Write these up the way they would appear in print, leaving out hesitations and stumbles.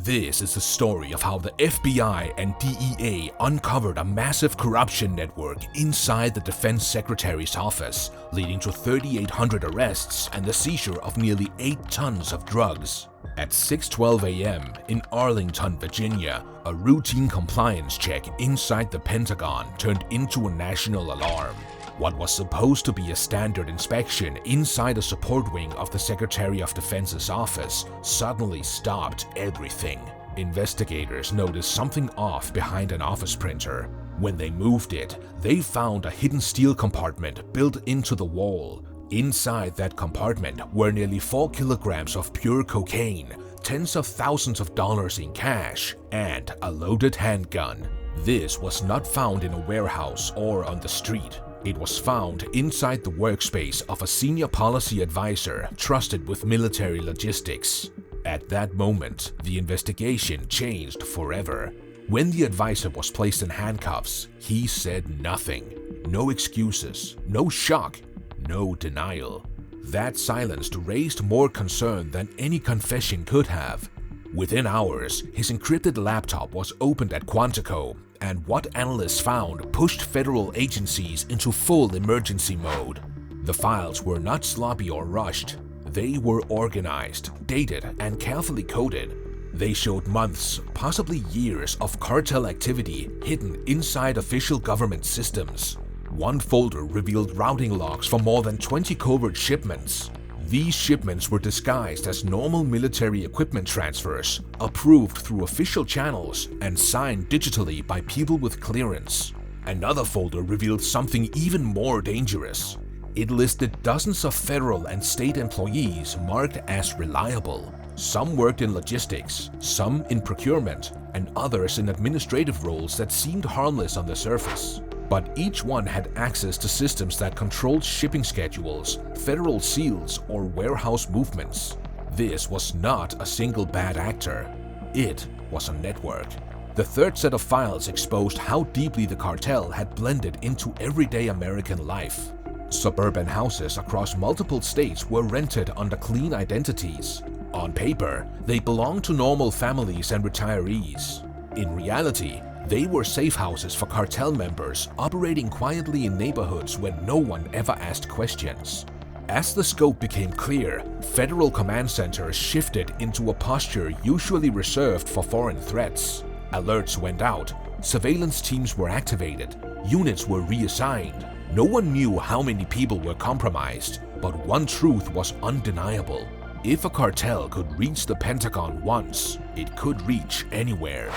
This is the story of how the FBI and DEA uncovered a massive corruption network inside the Defense Secretary's office, leading to 3,800 arrests and the seizure of nearly 8 tons of drugs. At 6:12 a.m. in Arlington, Virginia, a routine compliance check inside the Pentagon turned into a national alarm. What was supposed to be a standard inspection inside a support wing of the Secretary of Defense's office suddenly stopped everything. Investigators noticed something off behind an office printer. When they moved it, they found a hidden steel compartment built into the wall. Inside that compartment were nearly 4 kilograms of pure cocaine, tens of thousands of dollars in cash, and a loaded handgun. This was not found in a warehouse or on the street. It was found inside the workspace of a senior policy advisor trusted with military logistics. At that moment, the investigation changed forever. When the advisor was placed in handcuffs, he said nothing. No excuses, no shock, no denial. That silence raised more concern than any confession could have. Within hours, his encrypted laptop was opened at Quantico, and what analysts found pushed federal agencies into full emergency mode. The files were not sloppy or rushed. They were organized, dated, and carefully coded. They showed months, possibly years, of cartel activity hidden inside official government systems. One folder revealed routing logs for more than 20 covert shipments. These shipments were disguised as normal military equipment transfers, approved through official channels and signed digitally by people with clearance. Another folder revealed something even more dangerous. It listed dozens of federal and state employees marked as reliable. Some worked in logistics, some in procurement, and others in administrative roles that seemed harmless on the surface. But each one had access to systems that controlled shipping schedules, federal seals, or warehouse movements. This was not a single bad actor. It was a network. The third set of files exposed how deeply the cartel had blended into everyday American life. Suburban houses across multiple states were rented under clean identities. On paper, they belonged to normal families and retirees. In reality, they were safe houses for cartel members operating quietly in neighborhoods where no one ever asked questions. As the scope became clear, federal command centers shifted into a posture usually reserved for foreign threats. Alerts went out, surveillance teams were activated, units were reassigned. No one knew how many people were compromised, but one truth was undeniable. If a cartel could reach the Pentagon once, it could reach anywhere.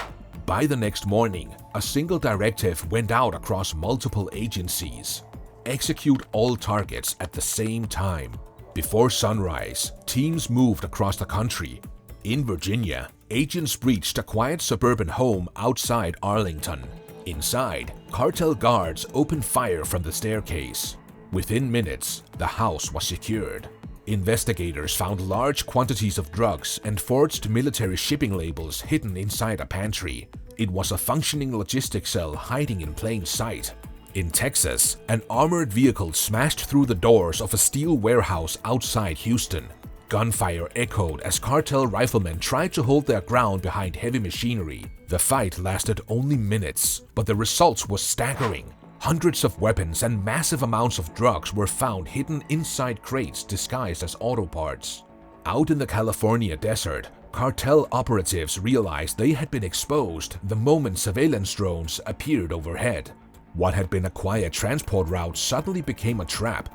By the next morning, a single directive went out across multiple agencies. Execute all targets at the same time. Before sunrise, teams moved across the country. In Virginia, agents breached a quiet suburban home outside Arlington. Inside, cartel guards opened fire from the staircase. Within minutes, the house was secured. Investigators found large quantities of drugs and forged military shipping labels hidden inside a pantry. It was a functioning logistics cell hiding in plain sight. In Texas, an armored vehicle smashed through the doors of a steel warehouse outside Houston. Gunfire echoed as cartel riflemen tried to hold their ground behind heavy machinery. The fight lasted only minutes, but the results were staggering. Hundreds of weapons and massive amounts of drugs were found hidden inside crates disguised as auto parts. Out in the California desert, cartel operatives realized they had been exposed the moment surveillance drones appeared overhead. What had been a quiet transport route suddenly became a trap.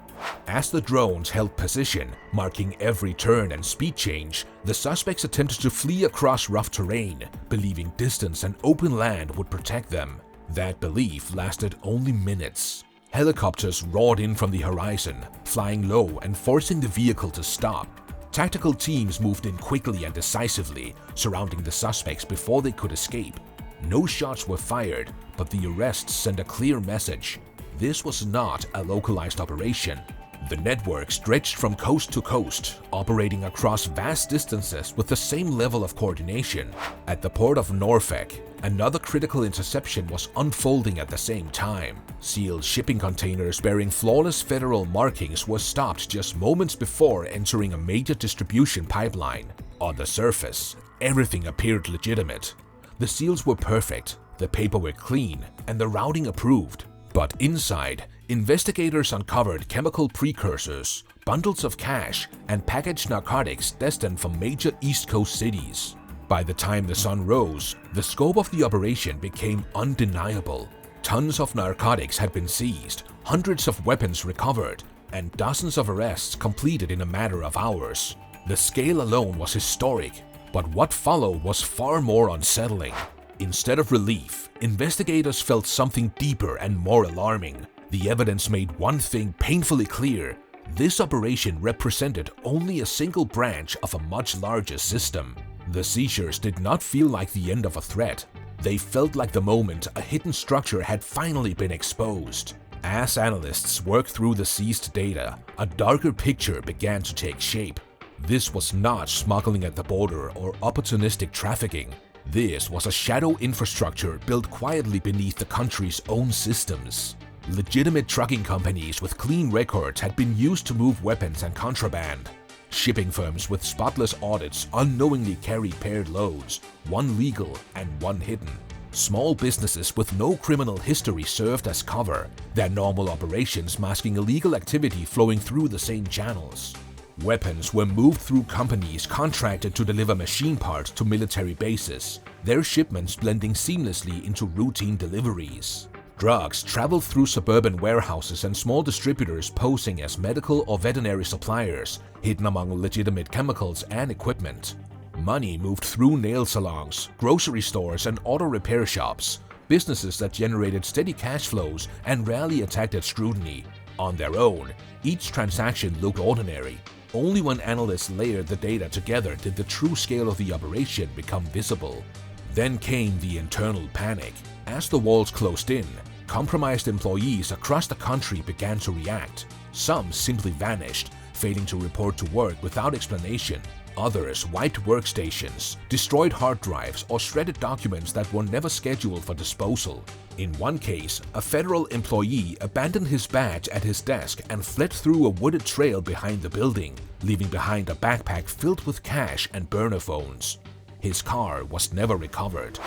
As the drones held position, marking every turn and speed change, the suspects attempted to flee across rough terrain, believing distance and open land would protect them. That belief lasted only minutes. Helicopters roared in from the horizon, flying low and forcing the vehicle to stop. Tactical teams moved in quickly and decisively, surrounding the suspects before they could escape. No shots were fired, but the arrests sent a clear message. This was not a localized operation. The network stretched from coast to coast, operating across vast distances with the same level of coordination. At the port of Norfolk, another critical interception was unfolding at the same time. Sealed shipping containers bearing flawless federal markings were stopped just moments before entering a major distribution pipeline. On the surface, everything appeared legitimate. The seals were perfect, the paperwork clean, and the routing approved. But inside, investigators uncovered chemical precursors, bundles of cash, and packaged narcotics destined for major East Coast cities. By the time the sun rose, the scope of the operation became undeniable. Tons of narcotics had been seized, hundreds of weapons recovered, and dozens of arrests completed in a matter of hours. The scale alone was historic, but what followed was far more unsettling. Instead of relief, investigators felt something deeper and more alarming. The evidence made one thing painfully clear: this operation represented only a single branch of a much larger system. The seizures did not feel like the end of a threat. They felt like the moment a hidden structure had finally been exposed. As analysts worked through the seized data, a darker picture began to take shape. This was not smuggling at the border or opportunistic trafficking. This was a shadow infrastructure built quietly beneath the country's own systems. Legitimate trucking companies with clean records had been used to move weapons and contraband. Shipping firms with spotless audits unknowingly carried paired loads, one legal and one hidden. Small businesses with no criminal history served as cover, their normal operations masking illegal activity flowing through the same channels. Weapons were moved through companies contracted to deliver machine parts to military bases, their shipments blending seamlessly into routine deliveries. Drugs traveled through suburban warehouses and small distributors posing as medical or veterinary suppliers, hidden among legitimate chemicals and equipment. Money moved through nail salons, grocery stores, and auto repair shops, businesses that generated steady cash flows and rarely attracted scrutiny. On their own, each transaction looked ordinary. Only when analysts layered the data together did the true scale of the operation become visible. Then came the internal panic. As the walls closed in, compromised employees across the country began to react. Some simply vanished, failing to report to work without explanation. Others wiped workstations, destroyed hard drives, or shredded documents that were never scheduled for disposal. In one case, a federal employee abandoned his badge at his desk and fled through a wooded trail behind the building, leaving behind a backpack filled with cash and burner phones. His car was never recovered.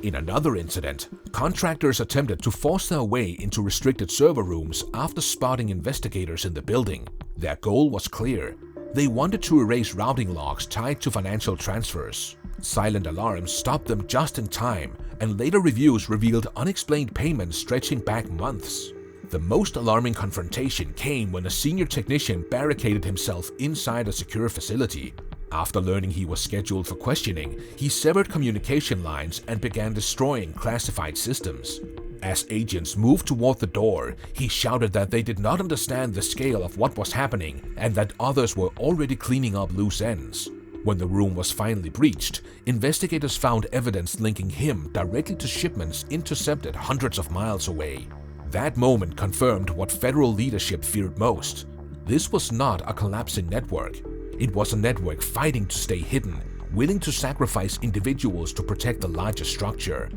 In another incident, contractors attempted to force their way into restricted server rooms after spotting investigators in the building. Their goal was clear. They wanted to erase routing logs tied to financial transfers. Silent alarms stopped them just in time, and later reviews revealed unexplained payments stretching back months. The most alarming confrontation came when a senior technician barricaded himself inside a secure facility. After learning he was scheduled for questioning, he severed communication lines and began destroying classified systems. As agents moved toward the door, he shouted that they did not understand the scale of what was happening and that others were already cleaning up loose ends. When the room was finally breached, investigators found evidence linking him directly to shipments intercepted hundreds of miles away. That moment confirmed what federal leadership feared most. This was not a collapsing network. It was a network fighting to stay hidden, willing to sacrifice individuals to protect the larger structure.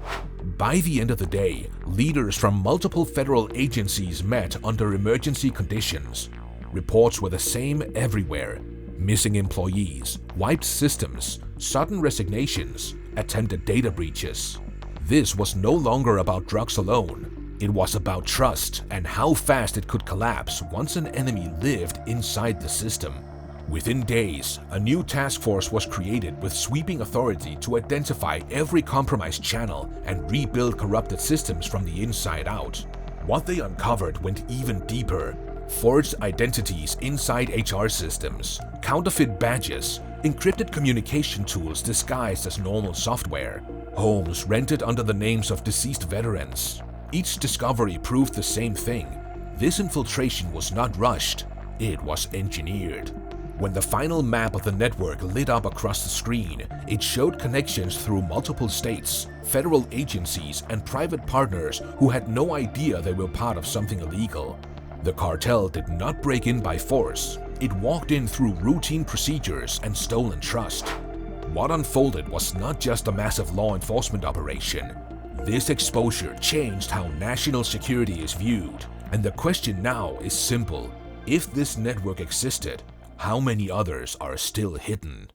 By the end of the day, leaders from multiple federal agencies met under emergency conditions. Reports were the same everywhere: missing employees, wiped systems, sudden resignations, attempted data breaches. This was no longer about drugs alone. It was about trust and how fast it could collapse once an enemy lived inside the system. Within days, a new task force was created with sweeping authority to identify every compromised channel and rebuild corrupted systems from the inside out. What they uncovered went even deeper: forged identities inside HR systems, counterfeit badges, encrypted communication tools disguised as normal software, homes rented under the names of deceased veterans. Each discovery proved the same thing: this infiltration was not rushed, it was engineered. When the final map of the network lit up across the screen, it showed connections through multiple states, federal agencies, and private partners who had no idea they were part of something illegal. The cartel did not break in by force. It walked in through routine procedures and stolen trust. What unfolded was not just a massive law enforcement operation. This exposure changed how national security is viewed, and the question now is simple: if this network existed, how many others are still hidden?